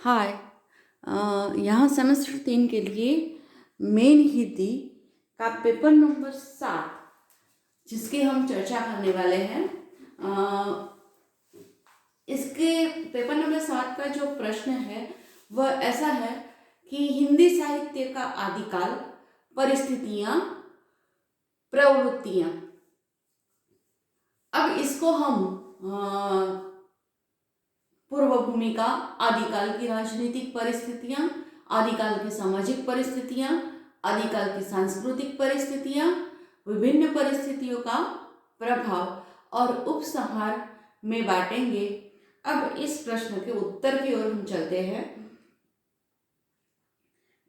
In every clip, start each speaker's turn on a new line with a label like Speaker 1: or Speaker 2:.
Speaker 1: हाय। यहाँ सेमेस्टर 3 के लिए मेन हिंदी का पेपर नंबर 7 जिसकी हम चर्चा करने वाले हैं। इसके पेपर नंबर 7 का जो प्रश्न है वह ऐसा है कि हिंदी साहित्य का आदिकाल, परिस्थितियाँ, प्रवृत्तियाँ। अब इसको हम पूर्व भूमिका, आदिकाल की राजनीतिक परिस्थितियां, आदिकाल की सामाजिक परिस्थितियां, आदिकाल की सांस्कृतिक परिस्थितियां, विभिन्न परिस्थितियों का प्रभाव और उपसंहार में बांटेंगे। अब इस प्रश्न के उत्तर की ओर हम चलते हैं।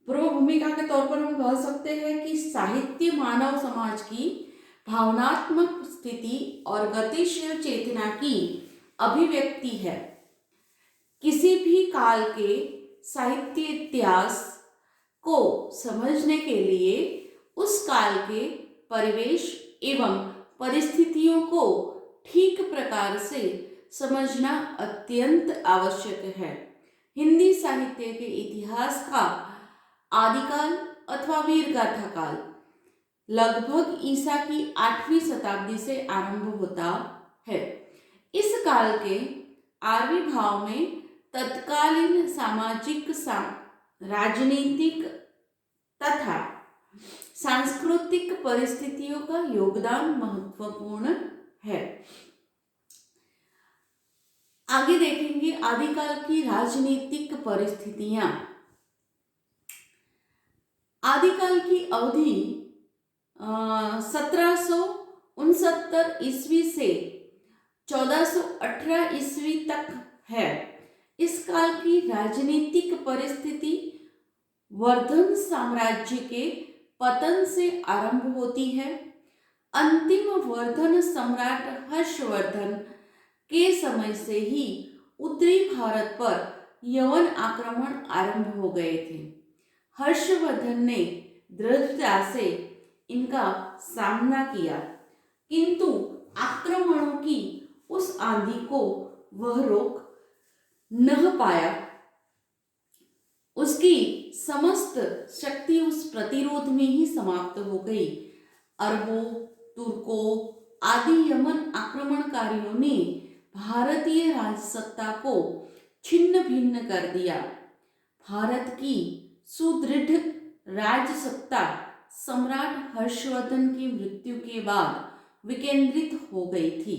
Speaker 1: पूर्व भूमिका के तौर पर हम कह सकते हैं कि साहित्य मानव समाज की भावनात्मक स्थिति और गतिशील चेतना की अभिव्यक्ति है। किसी भी काल के साहित्य इतिहास को समझने के लिए उस काल के परिवेश एवं परिस्थितियों को ठीक प्रकार से समझना अत्यंत आवश्यक है। हिंदी साहित्य के इतिहास का आदिकाल अथवा वीरगाथा काल लगभग ईसा की 8वीं शताब्दी से आरंभ होता है। इस काल के आविर्भाव में तत्कालीन सामाजिक, राजनीतिक तथा सांस्कृतिक परिस्थितियों का योगदान महत्वपूर्ण है। आगे देखेंगे आदिकाल की राजनीतिक परिस्थितियां। आदिकाल की अवधि 1769 ईस्वी से 1418 ईस्वी तक है। इस काल की राजनीतिक परिस्थिति वर्धन साम्राज्य के पतन से आरंभ होती है। अंतिम वर्धन सम्राट हर्षवर्धन के समय से ही उत्तरी भारत पर यवन आक्रमण आरंभ हो गए थे। हर्षवर्धन ने दृढ़ता से इनका सामना किया, किंतु आक्रमणों की उस आंधी को वह रोक न पाया। उसकी समस्त शक्ति उस प्रतिरोध में ही समाप्त हो गई। अरबों, तुर्कों आदि यमन आक्रमणकारियों ने भारतीय राजसत्ता को छिन्न भिन्न कर दिया। भारत की सुदृढ़ राजसत्ता सम्राट हर्षवर्धन की मृत्यु के बाद विकेंद्रित हो गई थी।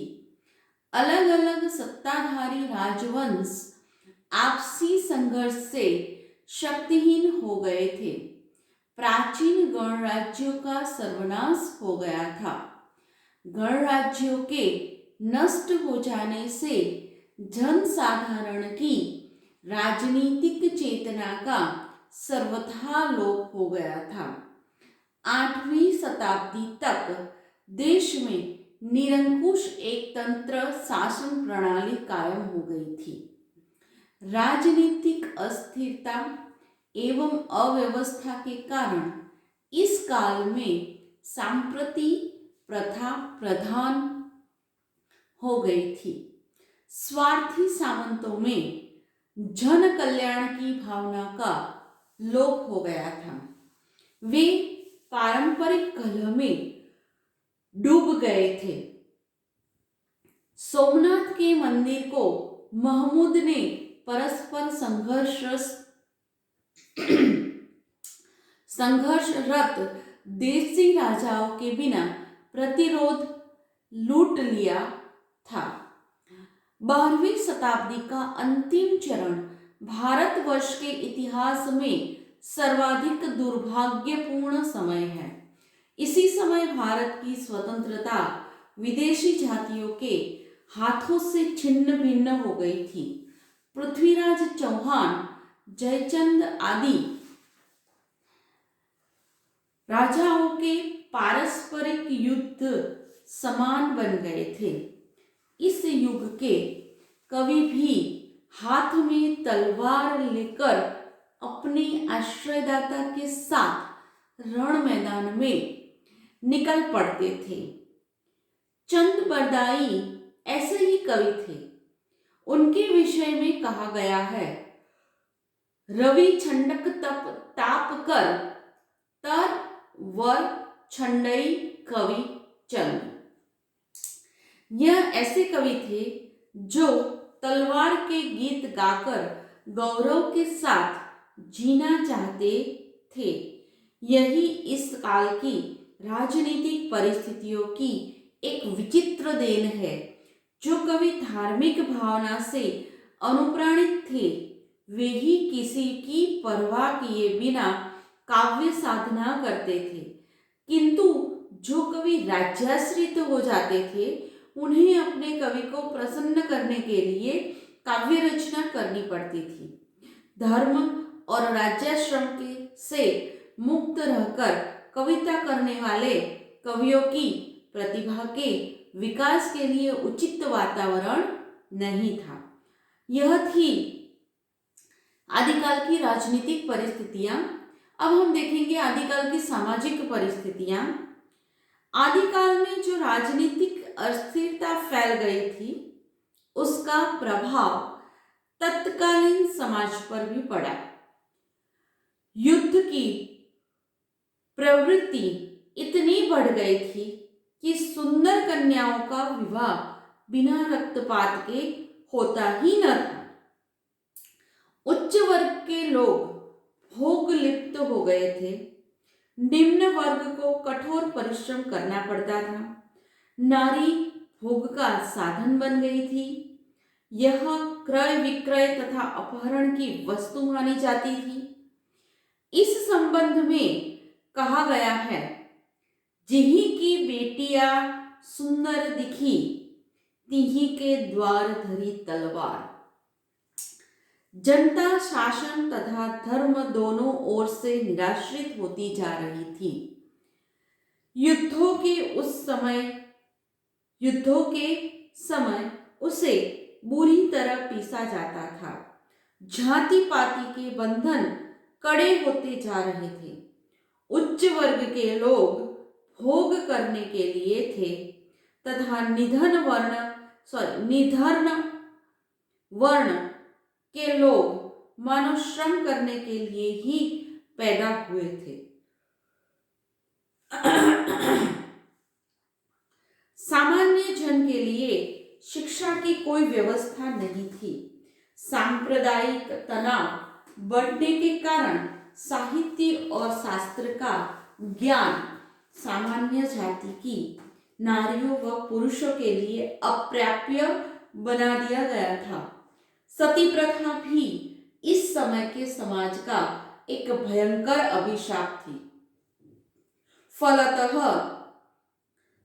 Speaker 1: अलग अलग सत्ताधारी राजवंश आपसी संघर्ष से शक्तिहीन हो गए थे। प्राचीन गणराज्यों का सर्वनाश हो गया था। गणराज्यों के नष्ट हो जाने से जनसाधारण की राजनीतिक चेतना का सर्वथा लोप हो गया था। 8वीं शताब्दी तक देश में निरंकुश एक तंत्र शासन प्रणाली कायम हो गई थी। राजनीतिक अस्थिरता एवं अव्यवस्था के कारण इस काल में सांप्रती प्रथा प्रधान हो गई थी। स्वार्थी सामंतों में जन कल्याण की भावना का लोप हो गया था। वे पारंपरिक कलह में डूब गए थे। सोमनाथ के मंदिर को महमूद ने परस्पर संघर्षरत देशी राजाओं के बिना प्रतिरोध लूट लिया था। 12वीं शताब्दी का अंतिम चरण भारतवर्ष के इतिहास में सर्वाधिक दुर्भाग्यपूर्ण समय है। इसी समय भारत की स्वतंत्रता विदेशी जातियों के हाथों से छिन्न भिन्न हो गई थी। पृथ्वीराज चौहान, जयचंद आदि राजाओं के पारस्परिक युद्ध समान बन गए थे। इस युग के कवि भी हाथ में तलवार लेकर अपने आश्रयदाता के साथ रण मैदान में निकल पड़ते थे। चंद बरदाई ऐसे ही कवि थे। उनके विषय में कहा गया है, रवि छंडक तप ताप कर, तर वर छंडई कवि चंद। यह ऐसे कवि थे जो तलवार के गीत गाकर गौरव के साथ जीना चाहते थे। यही इस काल की राजनीतिक परिस्थितियों की एक विचित्र देन है। जो कवि धार्मिक भावना से अनुप्राणित थे, वे ही किसी की परवाह किए बिना काव्य साधना करते थे, किंतु जो कवि राज्याश्रित हो जाते थे, उन्हें अपने कवि को प्रसन्न करने के लिए काव्य रचना करनी पड़ती थी। धर्म और राज्याश्रम के से मुक्त रहकर कविता करने वाले कवियों की प्रतिभा के विकास के लिए उचित वातावरण नहीं था। यह थी आदिकाल की राजनीतिक परिस्थितियां। अब हम देखेंगे आदिकाल की सामाजिक परिस्थितियां। आदिकाल में जो राजनीतिक अस्थिरता फैल गई थी, उसका प्रभाव तत्कालीन समाज पर भी पड़ा। युद्ध की प्रवृत्ति इतनी बढ़ गई थी कि सुंदर कन्याओं का विवाह बिना रक्तपात के होता ही न था। उच्च वर्ग के लोग भोग लिप्त हो गए थे। निम्न वर्ग को कठोर परिश्रम करना पड़ता था। नारी भोग का साधन बन गई थी। यह क्रय विक्रय तथा अपहरण की वस्तु मानी जाती थी। इस संबंध में कहा गया है, जिही की बेटिया सुंदर दिखी, तिही के द्वार धरी तलवार। जनता शासन तथा धर्म दोनों ओर से निराश्रित होती जा रही थी। युद्धों के समय उसे बुरी तरह पीसा जाता था। जाति पाति के बंधन कड़े होते जा रहे थे। उच्च वर्ग के लोग भोग करने के लिए थे तथा निधन वर्ण के लोग मानव श्रम करने के लिए ही पैदा हुए थे। सामान्य जन के लिए शिक्षा की कोई व्यवस्था नहीं थी। सांप्रदायिक तनाव बढ़ने के कारण साहित्य और शास्त्र का ज्ञान सामान्य जाति की नारियों व पुरुषों के लिए अप्राप्य बना दिया गया था। सती प्रथा भी इस समय के समाज का एक भयंकर अभिशाप थी। फलतः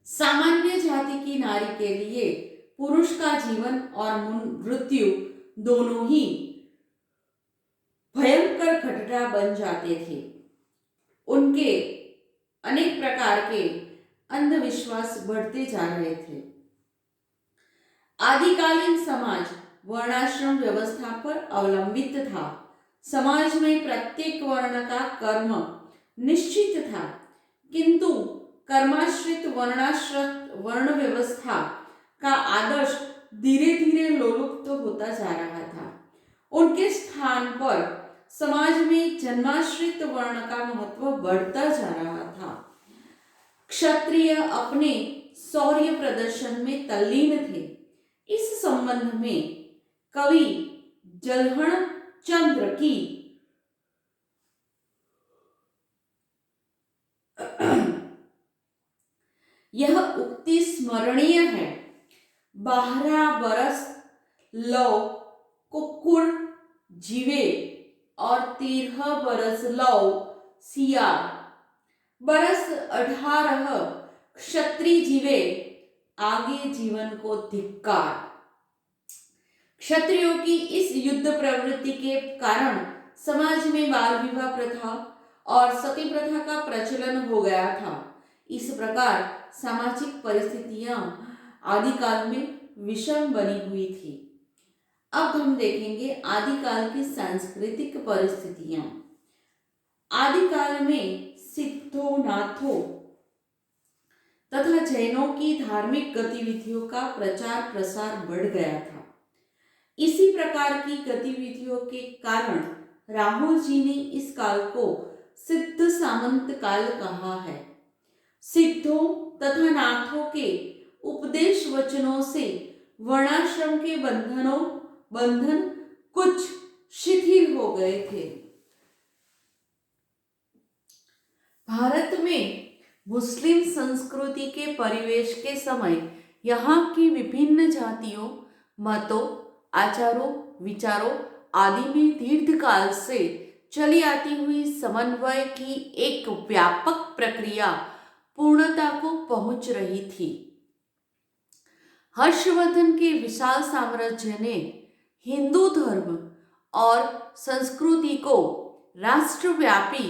Speaker 1: सामान्य जाति की नारी के लिए पुरुष का जीवन और मृत्यु दोनों ही भयंकर घटना बन जाते थे। उनके अनेक प्रकार के अंधविश्वास बढ़ते जा रहे थे। आदिकालीन समाज वर्णाश्रम व्यवस्था पर अवलंबित था। समाज में प्रत्येक वर्ण का कर्म निश्चित था, किंतु कर्माश्रित वर्ण व्यवस्था का आदर्श धीरे धीरे लोलुप्त होता जा रहा था। उनके स्थान पर समाज में जन्माश्रित वर्ण का महत्व बढ़ता जा रहा था। क्षत्रिय अपने शौर्य प्रदर्शन में तल्लीन थे। इस संबंध में कवि जलहण चंद्र की यह उक्ति स्मरणीय है। 12 बरस लौ कुकुर जीवे और 13 बरस लौ सियार। बरस 18 क्षत्रिय जीवे, आगे जीवन को धिक्कार। क्षत्रियों की इस युद्ध प्रवृत्ति के कारण समाज में बाल विवाह प्रथा और सती प्रथा का प्रचलन हो गया था। इस प्रकार सामाजिक परिस्थितियां आदिकाल में विषम बनी हुई थी। अब हम देखेंगे आदिकाल की सांस्कृतिक परिस्थितियां। आदिकाल में सिद्धों, नाथों तथा जैनों की धार्मिक गतिविधियों का प्रचार प्रसार बढ़ गया था। इसी प्रकार की गतिविधियों के कारण राहुल जी ने इस काल को सिद्ध सामंत काल कहा है। सिद्धों तथा नाथों के उपदेश वचनों से वर्णाश्रम के बंधन कुछ शिथिल हो गए थे। भारत में मुस्लिम संस्कृति के परिवेश के समय यहाँ की विभिन्न जातियों, मतों, आचारों, विचारों आदि में दीर्घकाल से चली आती हुई समन्वय की एक व्यापक प्रक्रिया पूर्णता को पहुंच रही थी। हर्षवर्धन के विशाल साम्राज्य ने हिंदू धर्म और संस्कृति को राष्ट्रव्यापी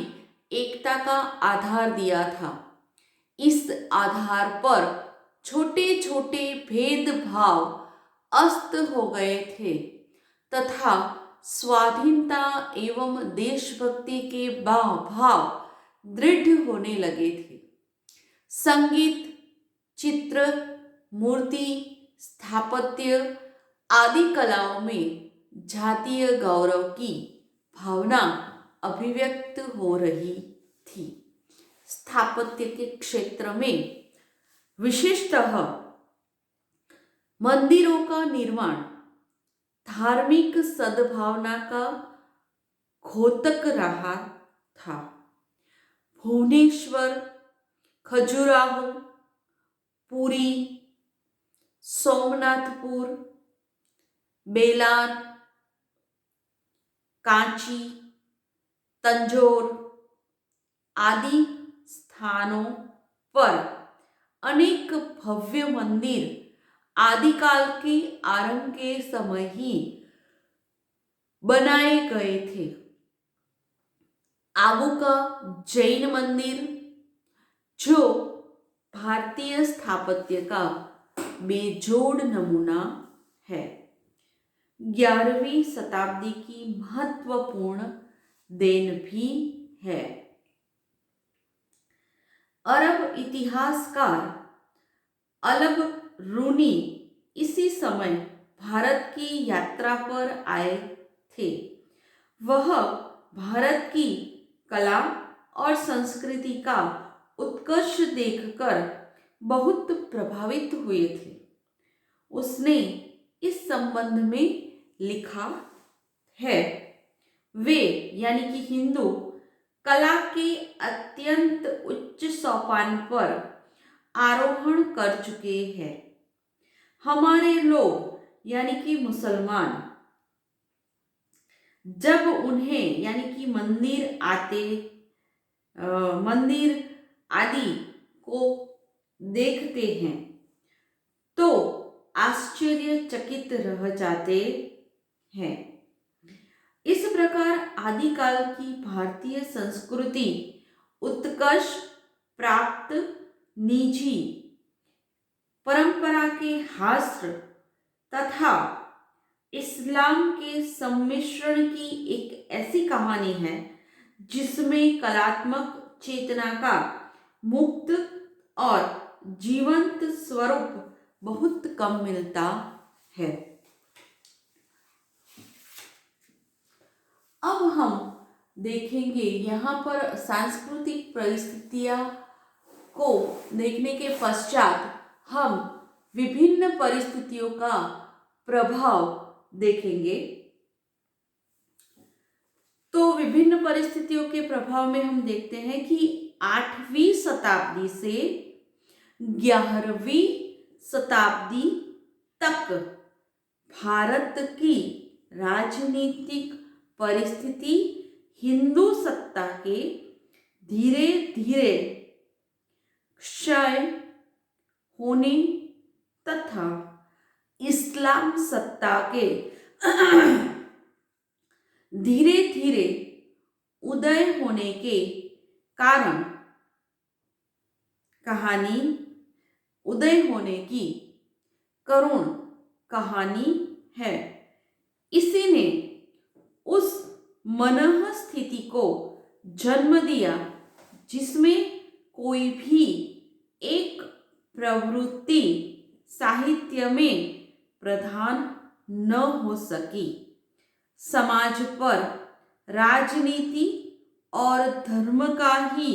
Speaker 1: एकता का आधार दिया था। इस आधार पर छोटे छोटे भेदभाव अस्त हो गए थे तथा स्वाधीनता एवं देशभक्ति के भाव दृढ़ होने लगे थे। संगीत, चित्र, मूर्ति, स्थापत्य आदि कलाओं में जातीय गौरव की भावना अभिव्यक्त हो रही थी। स्थापत्य के क्षेत्र में विशेषतः मंदिरों का निर्माण धार्मिक सद्भावना का द्योतक रहा था। भुवनेश्वर, खजुराहो, पुरी, सोमनाथपुर, बेलार, कांची, तंजौर आदि स्थानों पर अनेक भव्य मंदिर आदिकाल के आरंभ के समय ही बनाए गए थे। आबू का जैन मंदिर, जो भारतीय स्थापत्य का बेजोड़ नमूना है, 11वीं शताब्दी की महत्वपूर्ण देन भी है। अरब इतिहासकार अलब रूनी इसी समय भारत की यात्रा पर आए थे। वह भारत की कला और संस्कृति का उत्कर्ष देखकर बहुत प्रभावित हुए थे। उसने इस संबंध में लिखा है, वे यानी कि हिंदू कला के अत्यंत उच्च सोपान पर आरोहण कर चुके हैं। हमारे लोग यानी कि मुसलमान जब उन्हें यानी कि मंदिर आदि को देखते हैं तो आश्चर्यचकित रह जाते हैं। इस प्रकार आदिकाल की भारतीय संस्कृति उत्कर्ष प्राप्त निजी परंपरा के हास्य तथा इस्लाम के सम्मिश्रण की एक ऐसी कहानी है जिसमें कलात्मक चेतना का मुक्त और जीवंत स्वरूप बहुत कम मिलता है। अब हम देखेंगे यहाँ पर सांस्कृतिक परिस्थितियाँ को देखने के पश्चात हम विभिन्न परिस्थितियों का प्रभाव देखेंगे। तो विभिन्न परिस्थितियों के प्रभाव में हम देखते हैं कि 8वीं शताब्दी से 11वीं शताब्दी तक भारत की राजनीतिक परिस्थिति हिंदू सत्ता के धीरे धीरे क्षय होने तथा इस्लाम सत्ता के धीरे धीरे उदय होने के कारण करुण कहानी है। इसी ने उस मनः स्थिति को जन्म दिया जिसमें कोई भी एक प्रवृत्ति साहित्य में प्रधान न हो सकी। समाज पर राजनीति और धर्म का ही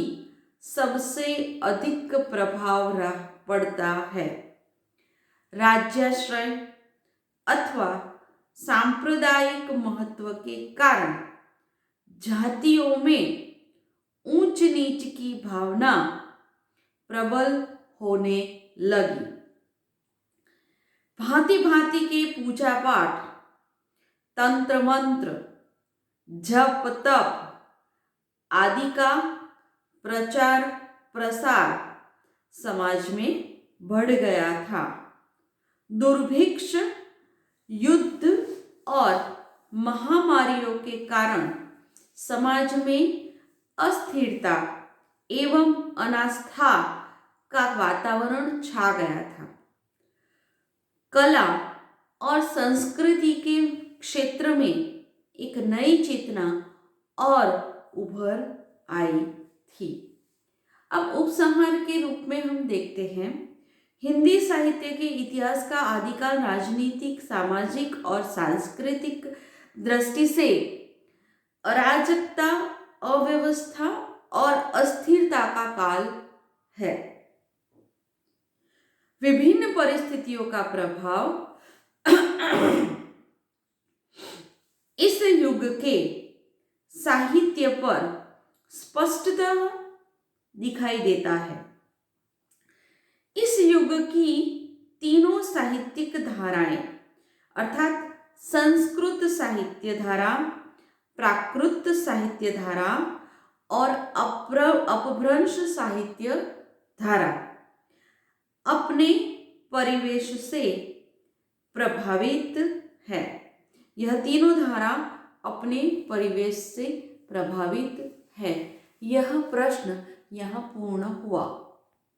Speaker 1: सबसे अधिक प्रभाव पड़ता है। राज्याश्रय अथवा सांप्रदायिक महत्व के कारण जातियों में ऊंच नीच की भावना प्रबल होने लगी। भांति भांति के पूजा पाठ, तंत्र मंत्र, जप तप आदि का प्रचार प्रसार समाज में बढ़ गया था। दुर्भिक्ष, युद्ध और महामारियों के कारण समाज में अस्थिरता एवं अनास्था का वातावरण छा गया था। कला और संस्कृति के क्षेत्र में एक नई चेतना और उभर आई थी। अब उपसंहार के रूप में हम देखते हैं, हिंदी साहित्य के इतिहास का आदिकाल राजनीतिक, सामाजिक और सांस्कृतिक दृष्टि से अराजकता, अव्यवस्था और अस्थिरता का काल है। विभिन्न परिस्थितियों का प्रभाव इस युग के साहित्य पर स्पष्टतः दिखाई देता है। इस युग की तीनों साहित्यिक धाराएं अर्थात संस्कृत साहित्य धारा, प्राकृत साहित्य धारा और अपभ्रंश साहित्य धारा अपने परिवेश से प्रभावित है। यह तीनों धारा अपने परिवेश से प्रभावित है। यह प्रश्न यहाँ पूर्ण हुआ।